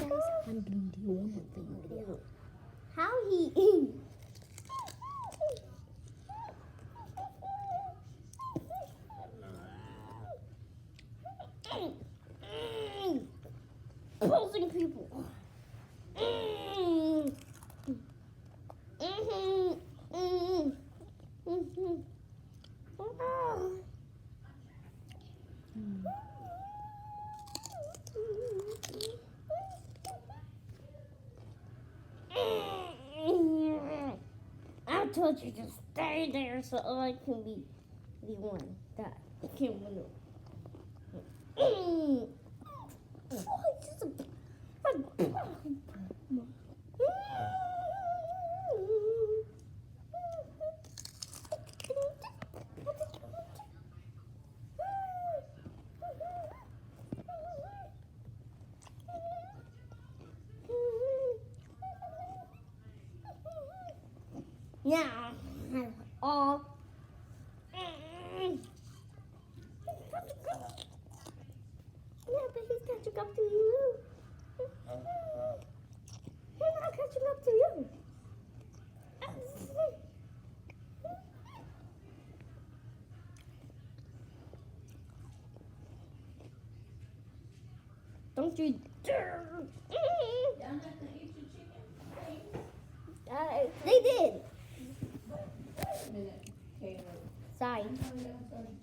guys, I'm gonna do one more thing video. How he eat? Posing people. I told you to stay there so I can be the one that can win. Yeah, all. Yeah, but he's catching up to you. He's not catching up to you. Don't you dare! Y'all not gonna eat your chicken? They did. Wait a minute, Caleb. Sorry. I know y'all started